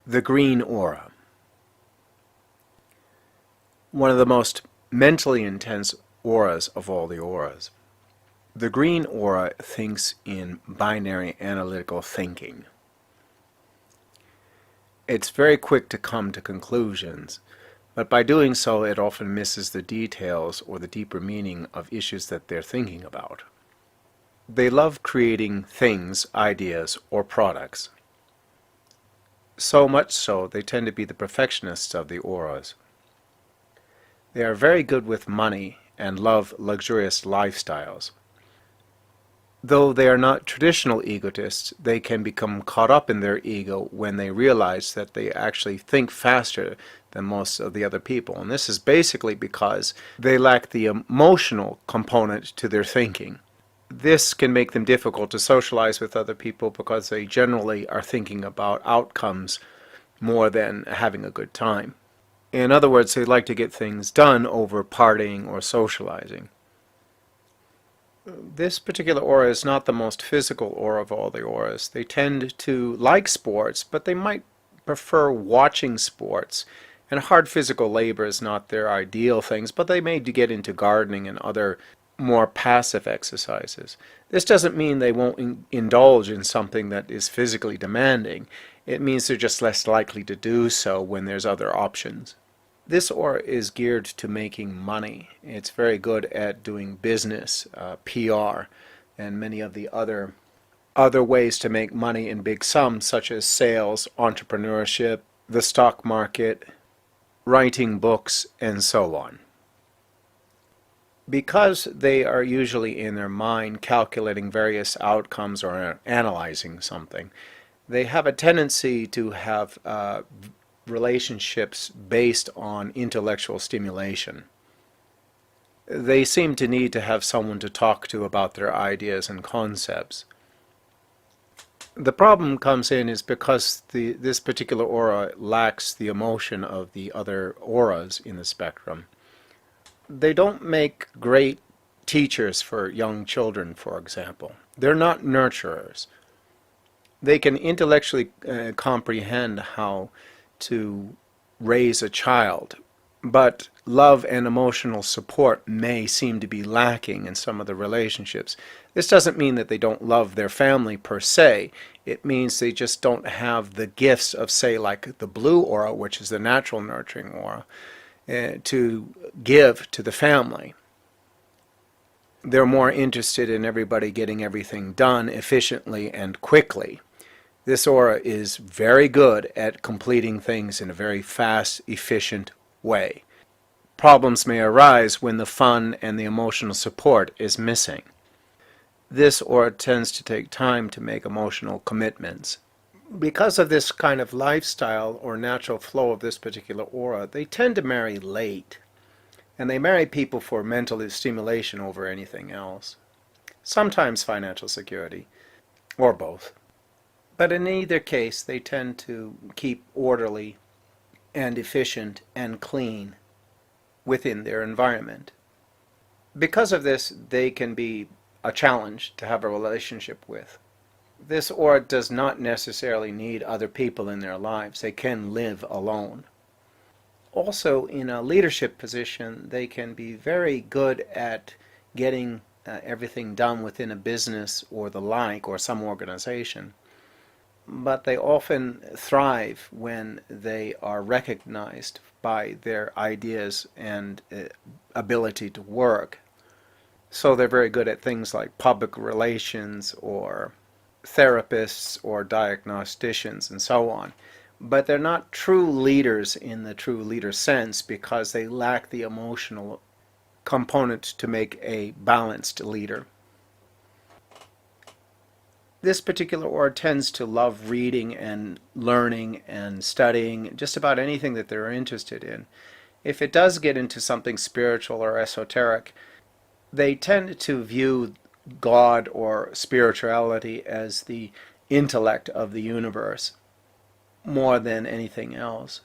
The green aura. One of the most mentally intense auras of all the auras. The green aura thinks in binary analytical thinking. It's very quick to come to conclusions, but by doing so it often misses the details or the deeper meaning of issues that they're thinking about. They love creating things, ideas, or products. So much so, they tend to be the perfectionists of the auras. They are very good with money and love luxurious lifestyles. Though they are not traditional egotists, they can become caught up in their ego when they realize that they actually think faster than most of the other people. And this is basically because they lack the emotional component to their thinking. This can make them difficult to socialize with other people because they generally are thinking about outcomes more than having a good time. In other words, they like to get things done over partying or socializing. This particular aura is not the most physical aura of all the auras. They tend to like sports, but they might prefer watching sports. And hard physical labor is not their ideal things, but they may get into gardening and other more passive exercises. This doesn't mean they won't indulge in something that is physically demanding. It means they're just less likely to do so when there's other options. This aura is geared to making money. It's very good at doing business, PR, and many of the other ways to make money in big sums, such as sales, entrepreneurship, the stock market, writing books, and so on. Because they are usually in their mind calculating various outcomes or analyzing something, they have a tendency to have relationships based on intellectual stimulation. They seem to need to have someone to talk to about their ideas and concepts. The problem comes in is because this particular aura lacks the emotion of the other auras in the spectrum. They don't make great teachers for young children, for example. They're not nurturers. They can intellectually comprehend how to raise a child, but love and emotional support may seem to be lacking in some of the relationships. This doesn't mean that they don't love their family per se. It means they just don't have the gifts of, say, like the blue aura, which is the natural nurturing aura, to give to the family. They're more interested in everybody getting everything done efficiently and quickly. This aura is very good at completing things in a very fast, efficient way. Problems may arise when the fun and the emotional support is missing. This aura tends to take time to make emotional commitments. Because of this kind of lifestyle or natural flow of this particular aura, they tend to marry late. And they marry people for mental stimulation over anything else. Sometimes financial security, or both. But in either case, they tend to keep orderly and efficient and clean within their environment. Because of this, they can be a challenge to have a relationship with. This aura does not necessarily need other people in their lives. They can live alone. Also, in a leadership position, they can be very good at getting everything done within a business or the like, or some organization. But they often thrive when they are recognized by their ideas and ability to work. So they're very good at things like public relations or therapists or diagnosticians and so on. But they're not true leaders in the true leader sense because they lack the emotional component to make a balanced leader. This particular aura tends to love reading and learning and studying just about anything that they're interested in. If it does get into something spiritual or esoteric, they tend to view God or spirituality as the intellect of the universe more than anything else.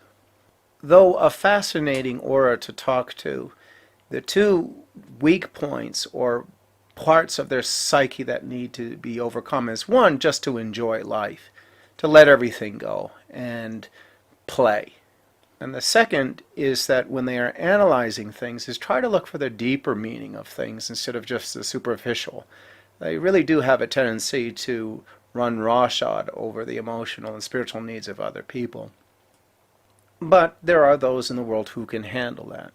Though a fascinating aura to talk to, the two weak points or parts of their psyche that need to be overcome is one, just to enjoy life, to let everything go and play. And the second is that when they are analyzing things, is try to look for the deeper meaning of things instead of just the superficial. They really do have a tendency to run rawshod over the emotional and spiritual needs of other people. But there are those in the world who can handle that.